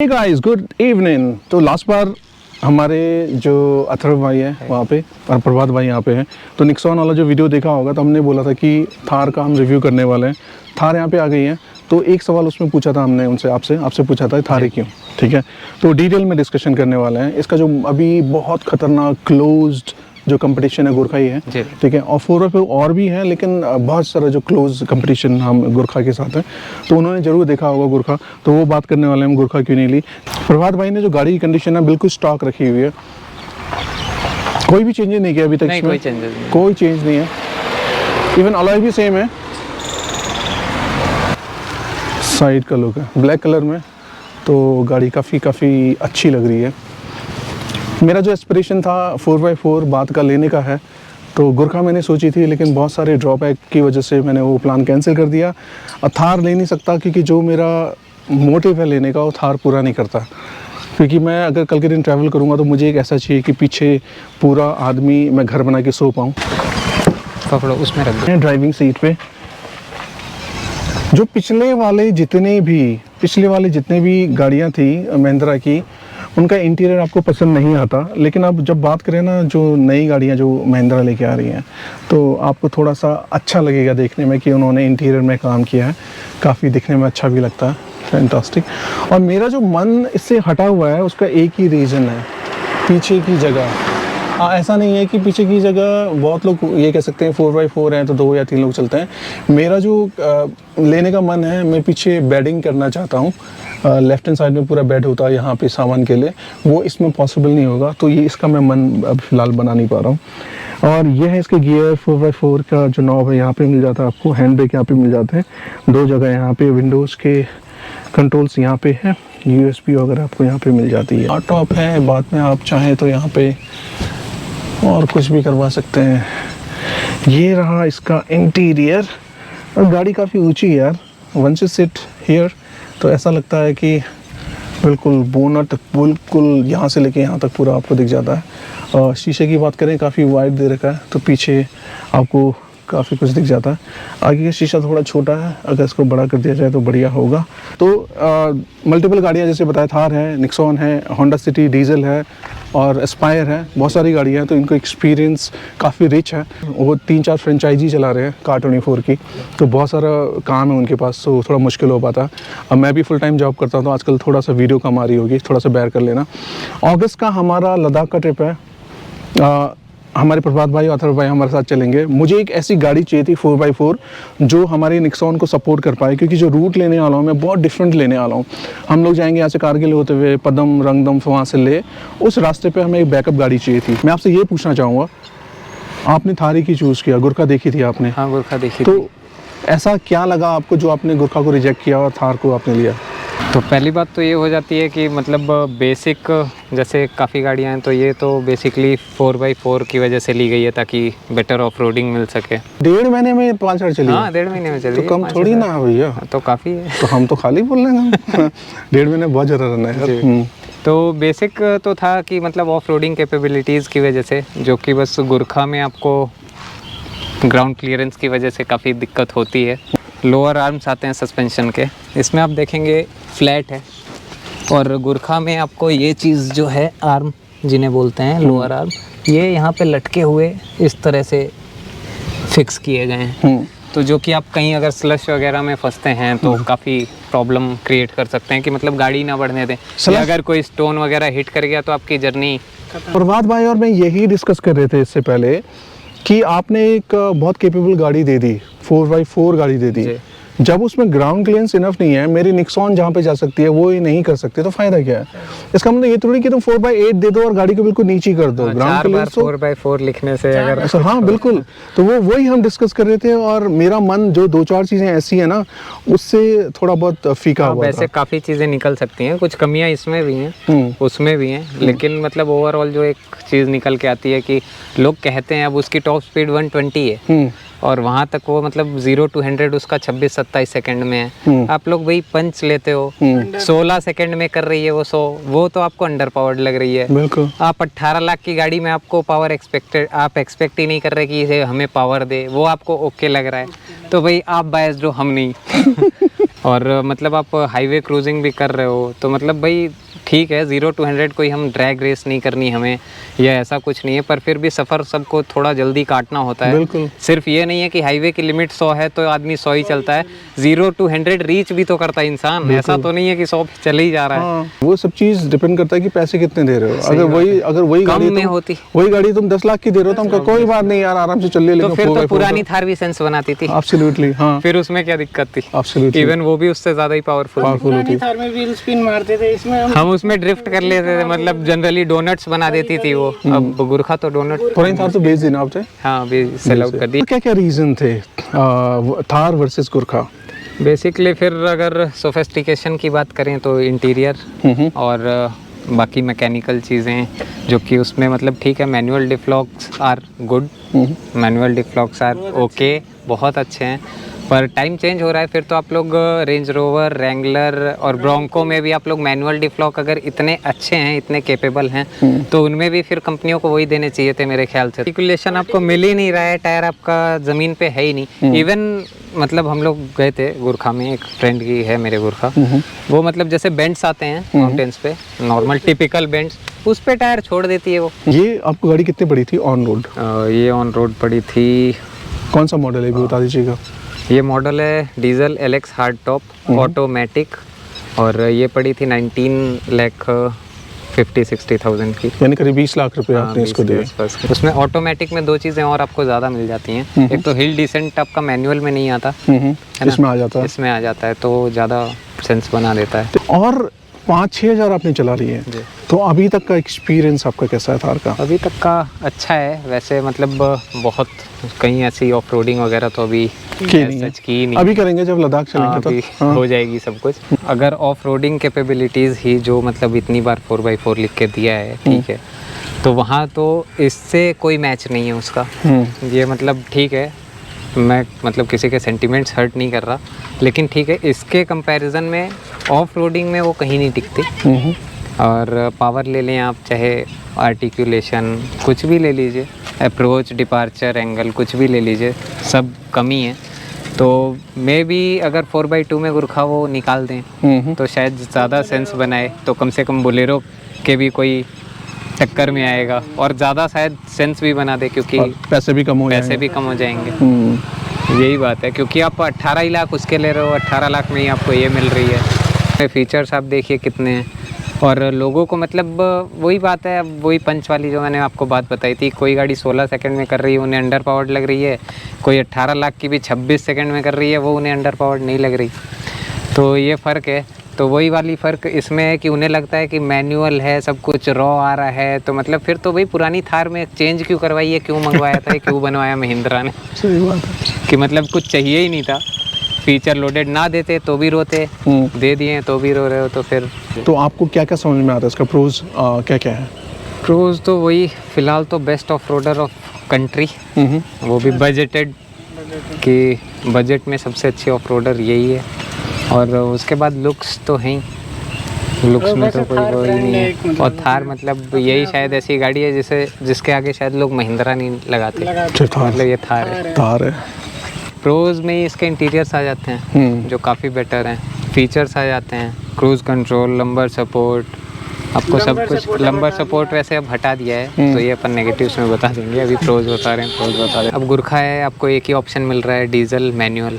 हे guys, good evening. तो last बार हमारे जो अथर्व भाई है वहाँ पे और प्रभात भाई यहाँ पे हैं, तो निक्सॉन वाला जो वीडियो देखा होगा तो हमने बोला था कि थार का हम रिव्यू करने वाले हैं। थार यहाँ पे आ गई है, तो एक सवाल उसमें पूछा था हमने उनसे, आपसे पूछा था थार क्यों, ठीक है। तो डिटेल में डिस्कशन करने वाले हैं। इसका जो अभी बहुत खतरनाक क्लोज्ड जो कंपटीशन है गुरखा ही है, ठीक है। और 4 पे और भी है, लेकिन बहुत सारा जो क्लोज कंपटीशन हम गुरखा के साथ है, तो उन्होंने जरूर देखा होगा गुरखा, तो वो बात करने वाले हैं हम गुरखा क्यों नहीं ली। प्रभात भाई ने जो गाड़ी की कंडीशन है बिल्कुल स्टॉक रखी हुई है, कोई भी चेंजेस नहीं किया अभी तक। नहीं, कोई चेंज नहीं है। इवन अलॉय भी सेम है। साइड का लुक है ब्लैक कलर में, तो गाड़ी काफ़ी अच्छी लग रही है। मेरा जो एस्पिरेशन था 4x4 बात का लेने का है, तो गुरखा मैंने सोची थी, लेकिन बहुत सारे ड्रॉबैक की वजह से मैंने वो प्लान कैंसिल कर दिया। और थार ले नहीं सकता क्योंकि जो मेरा मोटिव है लेने का वो थार पूरा नहीं करता। क्योंकि मैं अगर कल के दिन ट्रैवल करूँगा तो मुझे एक ऐसा चाहिए कि पीछे पूरा आदमी मैं घर बना के सो पाऊँ। पकड़ो, उसमें रख दो। ड्राइविंग सीट पे जो पिछले वाले जितने भी गाड़ियाँ थी महिंद्रा की, उनका इंटीरियर आपको पसंद नहीं आता। लेकिन अब जब बात करें ना जो नई गाड़ियाँ जो महिंद्रा लेके आ रही हैं, तो आपको थोड़ा सा अच्छा लगेगा देखने में कि उन्होंने इंटीरियर में काम किया है, काफ़ी दिखने में अच्छा भी लगता है, फैंटास्टिक। और मेरा जो मन इससे हटा हुआ है उसका एक ही रीज़न है, पीछे की जगह। ऐसा नहीं है कि पीछे की जगह बहुत लोग ये कह सकते हैं 4x4 हैं तो 2 या 3 लोग चलते हैं। मेरा जो लेने का मन है, मैं पीछे बेडिंग करना चाहता हूँ। लेफ्ट हैंड साइड में पूरा बेड होता है यहाँ पे सामान के लिए, वो इसमें पॉसिबल नहीं होगा, तो ये इसका मैं मन अब फिलहाल बना नहीं पा रहा हूँ। और ये है इसके गियर। 4x4 का जो नॉब है यहाँ पे मिल जाता है आपको, हैंड ब्रेक यहाँ पे मिल जाते हैं 2 जगह यहाँ पे, विंडोज़ के कंट्रोल्स यहाँ पे हैं, USB वगैरह आपको यहाँ पे मिल जाती है। टॉप है, बाद में आप चाहें तो यहाँ पे और कुछ भी करवा सकते हैं। ये रहा इसका इंटीरियर। और गाड़ी काफ़ी ऊंची है यार, वंस यू सिट हियर तो ऐसा लगता है कि बिल्कुल बोनट बिल्कुल यहाँ से लेके यहाँ तक पूरा आपको दिख जाता है। और शीशे की बात करें, काफ़ी वाइड दे रखा है, तो पीछे आपको काफ़ी कुछ दिख जाता है। आगे का शीशा थोड़ा छोटा है, अगर इसको बड़ा कर दिया जाए तो बढ़िया होगा। तो मल्टीपल गाड़ियाँ जैसे बताया, थार है, निक्सॉन है, होंडा सिटी डीजल है और एस्पायर है, बहुत सारी गाड़ियाँ हैं, तो इनको एक्सपीरियंस काफ़ी रिच है। वो 3-4 फ्रेंचाइजी चला रहे हैं कार24 की, तो बहुत सारा काम है उनके पास, तो थोड़ा मुश्किल हो पाता। अब मैं भी फुल टाइम जॉब करता हूँ, तो आजकल थोड़ा सा वीडियो कम आ रही होगी, थोड़ा सा बेयर कर लेना। अगस्त का हमारा लद्दाख का ट्रिप है। हमारे प्रभात भाई और अथर्व भाई हमारे साथ चलेंगे। मुझे एक ऐसी गाड़ी चाहिए थी 4x4 जो हमारी निक्सॉन को सपोर्ट कर पाए, क्योंकि जो रूट लेने वाला हूँ मैं बहुत डिफरेंट लेने वाला हूँ। हम लोग जाएंगे यहाँ से कारगिल होते हुए पदम रंगदम, वहाँ से ले, उस रास्ते पे हमें एक बैकअप गाड़ी चाहिए थी। मैं आपसे ये पूछना चाहूँगा, आपने थार की चूज़ किया, गुरखा देखी थी आपने? हाँ, गुरखा देखी तो थी। ऐसा क्या लगा आपको जो आपने गुरखा को रिजेक्ट किया और थार को आपने लिया? तो पहली बात तो ये हो जाती है कि मतलब बेसिक, जैसे काफ़ी गाड़ियाँ हैं, तो ये तो बेसिकली 4x4 की वजह से ली गई है ताकि बेटर ऑफ रोडिंग मिल सके। 1.5 महीने में 5 चली? हाँ, 1.5 महीने में चली। तो कम थोड़ी ना है भैया, तो काफ़ी है। तो हम तो खाली बोल रहे हैं। 1.5 महीने बहुत ज़्यादा रन है। तो बेसिक तो था कि मतलब ऑफ रोडिंग कैपेबिलिटीज़ की वजह से, जो कि बस गुरखा में आपको ग्राउंड क्लियरेंस की वजह से काफ़ी दिक्कत होती है। लोअर आर्म्स आते हैं सस्पेंशन के, इसमें आप देखेंगे फ्लैट है, और गुरखा में आपको ये चीज़ जो है आर्म जिन्हें बोलते हैं लोअर आर्म, ये यहाँ पे लटके हुए इस तरह से फिक्स किए गए हैं। तो जो कि आप कहीं अगर स्लश वगैरह में फंसते हैं तो काफ़ी प्रॉब्लम क्रिएट कर सकते हैं कि मतलब गाड़ी ना बढ़ने दें, या अगर कोई स्टोन वगैरह हिट कर गया तो आपकी जर्नी। प्रभात भाई और मैं यही डिस्कस कर रहे थे इससे पहले कि आपने एक बहुत कैपेबल गाड़ी दे दी, 4x4 गाड़ी दे दी, जब उसमें ग्राउंड क्लियरेंस इनफ नहीं है, मेरी निक्सॉन जहाँ पे जा सकती है वो ही नहीं कर सकती, तो फायदा क्या है? इसका मतलब ये थोड़ी कि तुम 4x8 दे दो और गाड़ी को बिल्कुल नीचे कर दो। ग्राउंड क्लियरेंस 4x4 लिखने से अगर ऐसा, हाँ बिल्कुल, तो वही हम डिस्कस कर रहे थे। और मेरा मन जो 2-4 चीज़ें ऐसी है ना, उससे थोड़ा बहुत फीका हुआ था। वैसे काफ़ी चीज़ें निकल सकती हैं, कुछ कमियां इसमें भी हैं, उसमें भी हैं, लेकिन मतलब ओवरऑल जो एक चीज़ निकल के आती है कि लोग कहते हैं अब उसकी टॉप स्पीड 120 है, और वहाँ तक वो मतलब 0 to 100 उसका 26-27 सेकंड में है। आप लोग वही पंच लेते हो, 16 सेकंड में कर रही है वो 100, वो तो आपको अंडर पावर्ड लग रही है। बिल्कुल। आप 18 लाख की गाड़ी में आपको पावर आप एक्सपेक्ट ही नहीं कर रहे कि इसे हमें पावर दे, वो आपको ओके लग रहा है, तो भाई आप बायस्ड हो, हम नहीं। और मतलब आप हाईवे क्रूजिंग भी कर रहे हो तो मतलब भाई ठीक है, 0 to 100 कोई हम ड्रैग रेस नहीं करनी हमें या ऐसा कुछ नहीं है, पर फिर भी सफ़र सबको थोड़ा जल्दी काटना होता है। बिल्कुल। सिर्फ ये नहीं है कि हाईवे की लिमिट 100 है तो आदमी 100 ही चलता है, 0 to 100 रीच भी तो करता है इंसान, ऐसा तो नहीं है कि 100 चले ही जा रहा है। हाँ, वो सब चीज़ डिपेंड करता है कि पैसे कितने दे रहे हो। अगर वही कम गाड़ी में होती, वही गाड़ी तुम 10 लाख की दे रहे हो तो हम कहा कोई बात नहीं यार, आराम से चल ले, तो लेकिन फिर तो पुरानी थार भी सेंस बनाती थी। एब्सोल्युटली, हाँ, फिर उसमें क्या दिक्कत थी, एब्सोल्युटली इवन वो भी उससे ज़्यादा ही पावरफुल होती। थार में व्हील स्पिन मारते थे, इसमें हम उसमें ड्रिफ्ट कर लेते थे, मतलब जनरली डोनट्स बना देती थी वो। अब गुरखा तो डोनट पुरानी थार तो बेच देना आपने। हाँ अभी सेल आउट कर दी। क्या क्या रीज़न थे थार वर्सेस गुरखा? बेसिकली फिर अगर सोफिस्टिकेशन की बात करें तो इंटीरियर और बाकी मैकेनिकल चीज़ें जो कि उसमें मतलब ठीक है, मैनुअल डिफ्लॉक्स आर गुड, मैनुअल डिफ्लॉक्स आर ओके, बहुत अच्छे हैं, पर टाइम चेंज हो रहा है। फिर तो आप लोग रेंज रोवर, रैंगलर और ब्रोंको में भी आप लोग मैनुअल डिफ्लॉक अगर इतने अच्छे हैं, इतने कैपेबल हैं, तो उनमें भी फिर कंपनियों को वही देने चाहिए थे मेरे ख्याल से। आर्टिकुलेशन आपको मिल ही नहीं रहा है, टायर आपका ज़मीन पे है ही नहीं। इवन मतलब हम लोग गए थे गुरखा में, एक फ्रेंड की है मेरे गुरखा, वो मतलब जैसे बेंड्स आते हैं माउंटेन्स पे, नॉर्मल टिपिकल बेंड्स, उस पे टायर छोड़ देती है वो। ये आपको गाड़ी कितनी पड़ी थी ऑन रोड? ये ऑन रोड पड़ी थी, कौन सा मॉडल है भी बता दीजिएगा। ये मॉडल है diesel LX hard top automatic, और ये पड़ी थी 19,50,000-60,000 की, यानी करीब 20 लाख रुपए आपने इसको दिए। उसमें ऑटोमेटिक में 2 चीज़ें और आपको ज़्यादा मिल जाती हैं। एक तो हिल डिसेंट आपका मैनुअल में नहीं आता, इसमें आ जाता है, इसमें आ जाता है तो ज़्यादा सेंस बना देता है। और 5-6 हज़ार आपने चला रही है, तो अभी तक का एक्सपीरियंस आपका कैसा है थार का? अभी तक का अच्छा है वैसे, मतलब बहुत कहीं ऐसी ऑफ रोडिंग वगैरह तो अभी की नहीं। अभी करेंगे जब लद्दाख चलेंगे तो हो जाएगी सब कुछ। अगर ऑफ रोडिंग कैपेबिलिटीज़ ही जो मतलब इतनी बार 4x4 लिख के दिया है, ठीक है, तो वहाँ तो इससे कोई मैच नहीं है उसका। ये मतलब ठीक है, मैं मतलब किसी के सेंटिमेंट्स हर्ट नहीं कर रहा, लेकिन ठीक है, इसके कंपैरिजन में ऑफ रोडिंग में वो कहीं नहीं टिकती। और पावर ले लें आप, चाहे आर्टिकुलेशन कुछ भी ले लीजिए, अप्रोच, डिपार्चर, एंगल कुछ भी ले लीजिए, सब कमी है। तो मे बी अगर 4x2 में गुरखा वो निकाल दें तो शायद ज़्यादा सेंस बनाए, तो कम से कम बोलेरो के भी कोई टक्कर में आएगा और ज़्यादा शायद सेंस भी बना दे, क्योंकि पैसे भी कम हो जाएंगे। यही बात है, क्योंकि आप 18 ही लाख उसके ले रहे हो, 18 लाख में ही आपको ये मिल रही है। फीचर्स आप देखिए कितने हैं, और लोगों को मतलब वही बात है, अब वही पंच वाली जो मैंने आपको बात बताई थी, कोई गाड़ी 16 सेकंड में कर रही है, उन्हें अंडर पावर्ड लग रही है, कोई 18 लाख की भी 26 सेकंड में कर रही है, वो उन्हें अंडर पावर्ड नहीं लग रही। तो ये फ़र्क है। तो वही वाली फ़र्क इसमें है कि उन्हें लगता है कि मैनुअल है, सब कुछ रॉ आ रहा है, तो मतलब फिर तो भाई पुरानी थार में चेंज क्यों करवाई है, क्यों मंगवाया था, क्यों बनवाया महिंद्रा ने। सही बात है कि मतलब कुछ चाहिए ही नहीं था, फीचर लोडेड ना देते तो भी रोते, दे दिए तो भी रो रहे हो, तो फिर। तो आपको क्या क्या समझ में आता है इसका प्रोज क्या क्या है? प्रोज तो वही फ़िलहाल तो best off roader of country, वो भी बजटेड, कि बजट में सबसे अच्छी ऑफ रोडर यही है। और उसके बाद लुक्स तो हैं ही, लुक्स में तो कोई वो ही नहीं है। और थार मतलब यही शायद ऐसी गाड़ी है जिसके आगे शायद लोग महिंद्रा नहीं लगाते, मतलब ये थार है। प्रोज में ही इसके इंटीरियर्स आ जाते हैं जो काफ़ी बेटर हैं, फीचर्स आ जाते हैं, क्रूज़ कंट्रोल, लंबर सपोर्ट, आपको सब कुछ। लंबर सपोर्ट वैसे अब हटा दिया है, तो ये अपन नेगेटिव्स में बता देंगे, अभी प्रोज बता रहे हैं। अब गुरखा है, आपको एक ही ऑप्शन मिल रहा है, डीजल मैनुअल।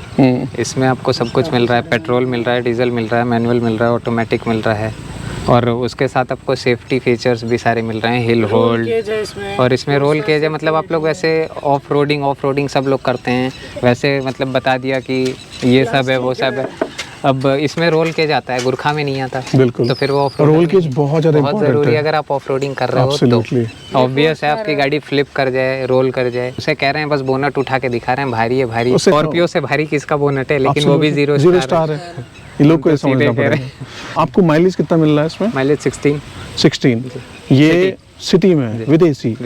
इसमें आपको सब कुछ मिल रहा है, पेट्रोल मिल रहा है, डीजल मिल रहा है, मैनुअल मिल रहा है, ऑटोमेटिक मिल रहा है, और उसके साथ आपको सेफ्टी फीचर्स भी सारे मिल रहे हैं, हिल होल्ड, और इसमें रोल केज है। मतलब आप लोग वैसे ऑफ रोडिंग सब लोग करते हैं, वैसे मतलब बता दिया कि ये सब है, वो सब है। अब इसमें रोल केज आता है, गुरखा में नहीं आता। बिल्कुल। तो फिर वो रोल केज बहुत ज़रूरी है अगर आप ऑफ रोडिंग कर रहे हो तो। ऑब्वियस है आपकी गाड़ी फ्लिप कर जाए, रोल कर जाए, उसे कह रहे हैं बस बोनट उठा के दिखा रहे हैं, भारी है भारी। स्कॉर्पियो से भारी किसका बोनट है, लेकिन वो भी 0 स्टार है। ये लोग को समझना पड़ेगा। आपको माइलेज कितना मिल रहा है इसमें? माइलेज 16। ये सिटी में है, विदेशी।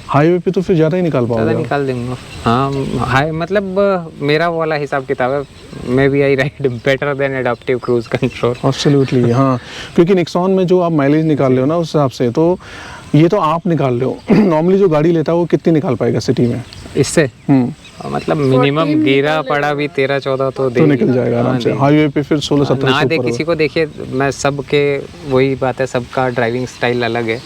हाईवे पे तो फिर ज़्यादा ही निकाल पाओगे। ज़्यादा निकाल देंगे। हाँ, हाई मतलब मेरा वाला हिसाब किताब है, मैं भी I ride better than adaptive cruise control. Absolutely, हाँ, क्योंकि निक्सॉन में जो आप माइलेज निकाल रहे हो ना, उस हिसाब से तो ये तो आप निकाल रहे हो। नॉर्मली जो गाड़ी लेता है वो कितनी निकाल पाएगा सिटी में इससे? मतलब मिनिमम गिरा पड़ा भी 13-14 तो दे तो निकल जाएगा आराम से। हाईवे पे फिर 16-17 ना से दे ऊपर किसी को। देखिए मैं सबके, वही बात है, सबका ड्राइविंग स्टाइल अलग है,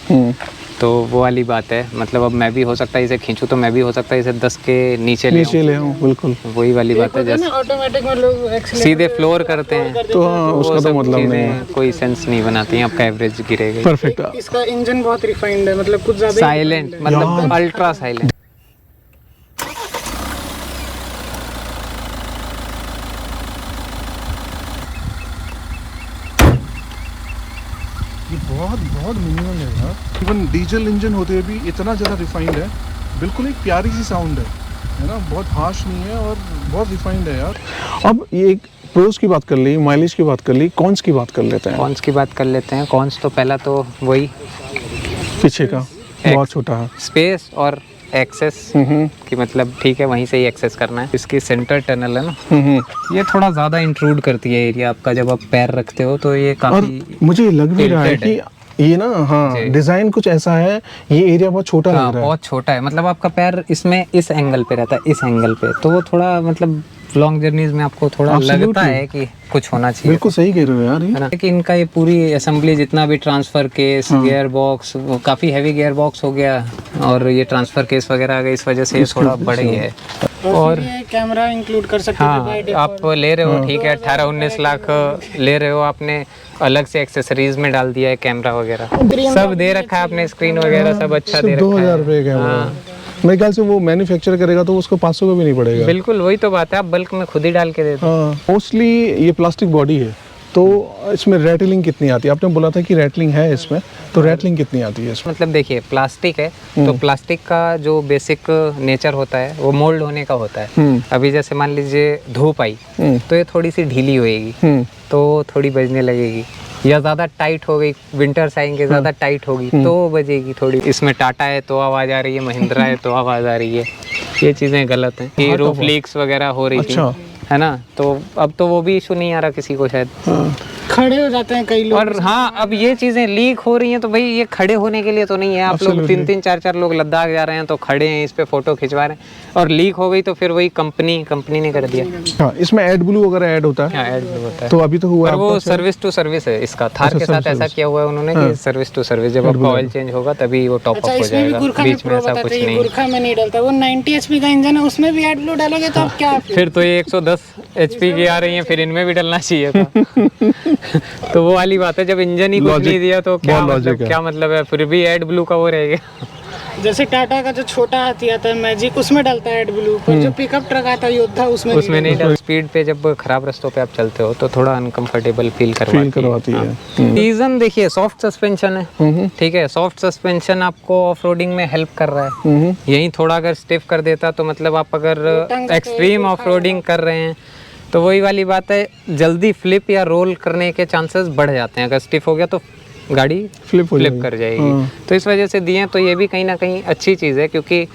तो वो वाली बात है। मतलब अब मैं भी हो सकता है इसे खींचूं, तो मैं भी हो सकता है इसे 10 के नीचे ले आऊं। बिल्कुल वही वाली बात है, जैसे ऑटोमेटिक में लोग एक्सीलेटर सीधे फ्लोर करते हैं, तो हाँ, उसका तो मतलब नहीं है। चीज़ें कोई सेंस नहीं बनाती हैं, आपका एवरेज गिरेगा। परफेक्ट। इसका इंजन बहुत रिफाइंड है, मतलब कुछ ज्यादा साइलेंट, मतलब अल्ट्रा साइलेंट। ये बहुत बहुत मिनिमल है यार। इवन डीजल इंजन होते हुए भी इतना ज़्यादा रिफाइंड है। बिल्कुल एक प्यारी सी साउंड है ना, बहुत हार्श नहीं है और बहुत रिफाइंड है यार। अब ये एक प्रोज की बात कर ली, माइलेज की बात कर ली, कॉन्स की बात कर लेते हैं। कॉन्स की बात कर लेते हैं। कॉन्स तो पहला तो वही पीछे का बहुत छोटा है। स्पेस और एक्सेस कि मतलब ठीक है, वहीं से ही एक्सेस करना है। इसकी सेंटर टनल है ना, ये थोड़ा ज़्यादा इंट्रूड करती है एरिया आपका, जब आप पैर रखते हो तो ये और काफ़ी मुझे लग भी रहा है tilted कि ये ना, हाँ, डिजाइन कुछ ऐसा है, ये एरिया बहुत छोटा लग रहा है। बहुत छोटा है। मतलब आपका पैर इसमें इस एंगल पे रहता है, इस एंगल पे, तो वो थोड़ा मतलब लॉन्ग जर्नीज में आपको थोड़ा लगता है कि कुछ होना चाहिए। बिल्कुल सही कह रहे हो यार ये। है ना, कि इनका ये पूरी असेंबली, जितना भी ट्रांसफर केस, गियर बॉक्स, काफ़ी हैवी गियर बॉक्स हो गया, और ये ट्रांसफर केस वगैरह आ गए, इस वजह से ये थोड़ा बड़ा ही है। और कैमरा इंक्लूड कर सकते हाँ, आप ले रहे हो ठीक है, 18-19 लाख ले रहे हो आपने, अलग से एक्सेसरीज में डाल दिया है कैमरा वगैरह, सब दे रखा है आपने, स्क्रीन वगैरह सब अच्छा दे रखा है। 2000 रुपये कैमरा, मेरे ख्याल से वो मैन्युफैक्चर करेगा तो उसको 500 का भी नहीं पड़ेगा। बिल्कुल वही तो बात है, आप बल्क में खुद ही डाल के देते। हाँ, मोस्टली ये प्लास्टिक बॉडी है, तो इसमें रैटलिंग कितनी आती है? आपने बोला था कि रैटलिंग है इसमें, तो रैटलिंग कितनी आती है इसमें? मतलब देखिए, प्लास्टिक है तो प्लास्टिक का जो बेसिक नेचर होता है वो मोल्ड होने का होता है। अभी जैसे मान लीजिए धूप आई तो ये थोड़ी सी ढीली होएगी, तो थोड़ी बजने लगेगी, या ज़्यादा टाइट हो गई, विंटर्स आएंगे ज़्यादा टाइट होगी तो बजेगी थोड़ी। इसमें टाटा है तो आवाज़ आ रही है, महिंद्रा है तो आवाज़ आ रही है, ये चीज़ें गलत हैं। कि रूफ लीक्स वगैरह हो रही थी, है ना, तो अब तो वो भी इशू नहीं आ रहा किसी को शायद। खड़े हो जाते हैं कई लोग। और हाँ, अब ये चीज़ें लीक हो रही हैं तो भाई ये खड़े होने के लिए तो नहीं है। आप लोग 3-3, 4-4 लोग लद्दाख जा रहे हैं तो खड़े हैं, इस पे फोटो खिंचवा रहे हैं, और लीक हो गई तो फिर वही कंपनी ने कर दिया। हाँ, इसमें एड ब्लू वगैरह ऐड होता है। हाँ, ऐड होता है। तो अभी तो हुआ और वो सर्विस टू सर्विस है इसका। थार के साथ ऐसा किया हुआ है उन्होंने कि सर्विस टू सर्विस, जब आपका ऑयल चेंज होगा तभी वो टॉप अप हो जाएगा, बीच में ऐसा कुछ नहीं। गुरखा में नहीं डलता, वो 90 HP का इंजन है, उसमें भी एड ब्लू डालोगे तो आप क्या? फिर तो ये 110 HP की आ रही है, फिर इनमें भी डलना चाहिए था। तो वो वाली बात है, जब इंजन ही कुछ नहीं दिया तो क्या मतलब है, फिर भी एड ब्लू का वो रहेगा। जैसे टाटा का जो छोटा हाथी आता है मैजिक, उसमें डलता है एड ब्लू, पर जो पिकअप ट्रक आता है योद्धा, उसमें नहीं डलता। स्पीड पे जब खराब रास्तों पे आप चलते हो तो थोड़ा अनकंफर्टेबल फील करवाती है। रीजन देखिए, सॉफ्ट सस्पेंशन है, ठीक है, सॉफ्ट सस्पेंशन आपको ऑफ रोडिंग में हेल्प कर रहा है। यही थोड़ा अगर स्टिफ कर देता तो मतलब आप अगर एक्सट्रीम ऑफ रोडिंग कर रहे हैं तो वही वाली बात है, जल्दी फ्लिप या रोल करने के चांसेस बढ़ जाते हैं। अगर स्टिफ हो गया तो गाड़ी फ्लिप कर जाएगी। तो इस वजह से दिए, तो ये भी कहीं ना कहीं अच्छी चीज़ है, क्योंकि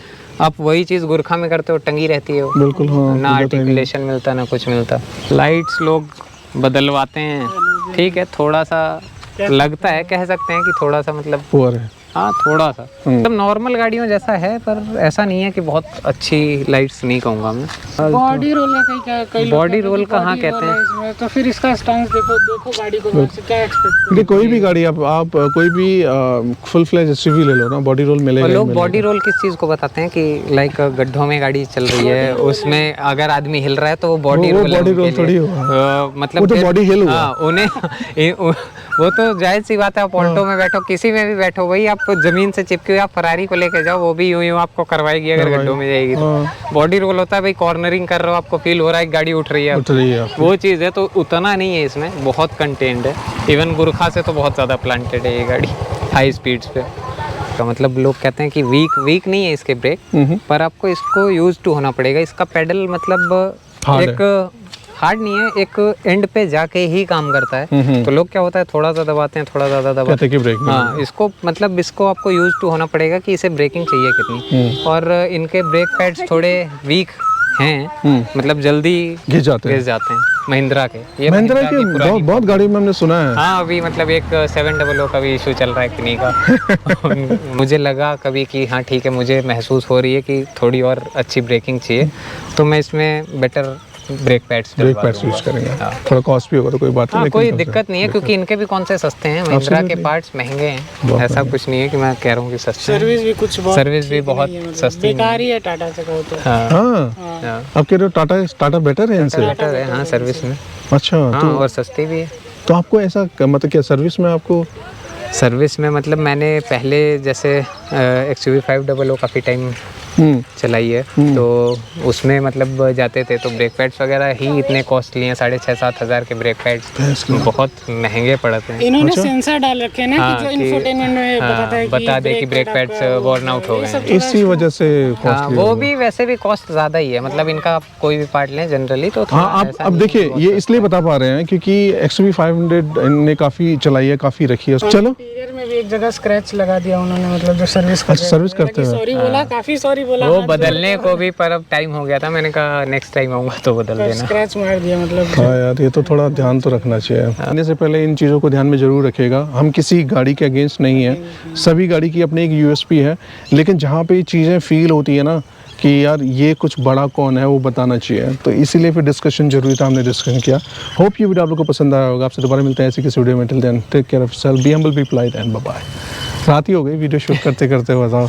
आप वही चीज़ गुरखा में करते हो, टंगी रहती है वो। बिल्कुल, हाँ, ना आर्टिकुलेशन मिलता ना कुछ मिलता। लाइट्स लोग बदलवाते हैं, ठीक है, थोड़ा सा लगता है, कह सकते हैं कि थोड़ा सा मतलब पुअर है। हाँ, थोड़ा सा मतलब नॉर्मल गाड़ियों जैसा है, पर ऐसा नहीं है कि बहुत अच्छी लाइट्स नहीं कहूँगा मैं। बॉडी रोल का कई लोग बॉडी रोल कहाँ कहते हैं इसमें, तो फिर इसका स्टांस देखो गाड़ी को क्या एक्सपेक्ट। कोई भी गाड़ी आप कोई भी फुल फ्लेज एसयूवी ले लो ना, बॉडी रोल मिलेगा। लोग बॉडी रोल किस चीज़ को बताते हैं कि लाइक गड्ढों में गाड़ी चल रही है, उसमें अगर आदमी हिल रहा है तो वो बॉडी रोल थोड़ी होगा, मतलब वो तो बॉडी हिल हुआ। उन्हें वो तो जायज़ सी बात है। आप ऑल्टो में बैठो, किसी में भी बैठो, वही आप जमीन से चिपके हुए आप फरारी को लेके जाओ, वो भी यूं आपको करवाएगी अगर गड्ढों में जाएगी तो। बॉडी रोल होता है भाई, कॉर्नरिंग कर रहे हो, आपको फील हो रहा है गाड़ी उठ रही है, वो चीज़ है। तो उतना नहीं है इसमें, बहुत कंटेंट है। इवन गुरखा से तो बहुत ज़्यादा प्लांटेड है ये गाड़ी हाई स्पीड्स पे। का मतलब लोग कहते हैं कि वीक नहीं है इसके ब्रेक, पर आपको इसको यूज टू होना पड़ेगा। इसका पेडल मतलब एक हार्ड नहीं है, एक एंड पे जाके ही काम करता है। तो लोग क्या होता है, थोड़ा सा दबाते हैं, थोड़ा ज़्यादा दबाते हैं, ब्रेक। हाँ, इसको मतलब इसको आपको यूज टू होना पड़ेगा कि इसे ब्रेकिंग चाहिए कितनी। और इनके ब्रेक पैड्स थोड़े वीक हैं, मतलब जल्दी घिस जाते हैं। महिंद्रा के, ये महिंद्रा के की पुरानी बहुत बहुत गाड़ी में हमने सुना है। हाँ, अभी मतलब एक 700 का भी इशू चल रहा है किन्हीं का। मुझे लगा कभी कि हाँ ठीक है, मुझे महसूस हो रही है कि थोड़ी और अच्छी ब्रेकिंग चाहिए, तो मैं इसमें बेटर ब्रेक पैड्स यूज करेंगे। थोड़ा कॉस्ट भी होगा तो कोई बात नहीं, हाँ, लेकिन कोई कम से दिक्कत नहीं है, क्योंकि इनके भी कौन से सस्ते हैं, महिंद्रा के पार्ट्स महंगे हैं, ऐसा कुछ नहीं है कि मैं कह रहा हूँ कि सस्ते हैं। सर्विस भी कुछ बहुत सर्विस भी बहुत नहीं है, मतलब सस्ती बेकार ही है टाटा से कहो तो। हाँ, हाँ, हाँ, आप कह रहे हो टाटा बेटर है इनसे? बेटर है हाँ सर्विस में। अच्छा, हाँ, तो और सस्ती भी है। तो आपको ऐसा मतलब क्या सर्विस में आपको? सर्विस में मतलब मैंने पहले जैसे XUV 500 काफ़ी टाइम चलाई है, तो उसमें मतलब जाते थे तो ब्रेक पैड्स वगैरह ही इतने कॉस्टली हैं, 6,500-7 हज़ार के ब्रेक पैड्स बहुत महंगे पड़ते हैं। इन्होंने सेंसर डाल रखे हैं ना हाँ, कि जो कि- इंफोटेनमेंट में बताता है बता दे कि ब्रेक पैड्स वॉर्न आउट हो गए हैं। इसी वजह से हाँ, कॉस्टली वो भी वैसे भी कॉस्ट ज़्यादा ही है, मतलब इनका आप कोई भी पार्ट लें जनरली तो थोड़ा हाँ, आप ऐसा अब नहीं देखिए है, ये इसलिए बता पा रहे हैं क्योंकि XUV 500 ने काफ़ी चलाई है, काफ़ी रखी है। चलो, इंटीरियर में भी एक जगह स्क्रैच लगा दिया उन्होंने, मतलब जो सर्विस अच्छा, सर्विस करते हैं। सॉरी बोला, काफी सॉरी बोला, वो बदलने को भी पर अब टाइम हो गया था, मैंने कहा नेक्स्ट टाइम आऊँगा तो बदल देना। स्क्रैच मार दिया मतलब। हाँ यार, ये तो थोड़ा ध्यान तो रखना चाहिए। आने से पहले इन चीज़ों को ध्यान में जरूर रखिएगा। हम किसी गाड़ी के अगेंस्ट नहीं है, सभी गाड़ी की अपनी एक USP है, लेकिन जहाँ पे ये चीज़ें फील होती है ना कि यार ये कुछ बड़ा कौन है, वो बताना चाहिए, तो इसीलिए फिर डिस्कशन जरूरी था, हमने डिस्कशन किया। होप ये वीडियो आप लोग को पसंद आया होगा। आपसे दोबारा मिलते हैं ऐसी किसी वीडियो में। Till then take care of yourself, be humble, be polite and bye bye. रात ही हो गई वीडियो शूट करते करते, बताओ।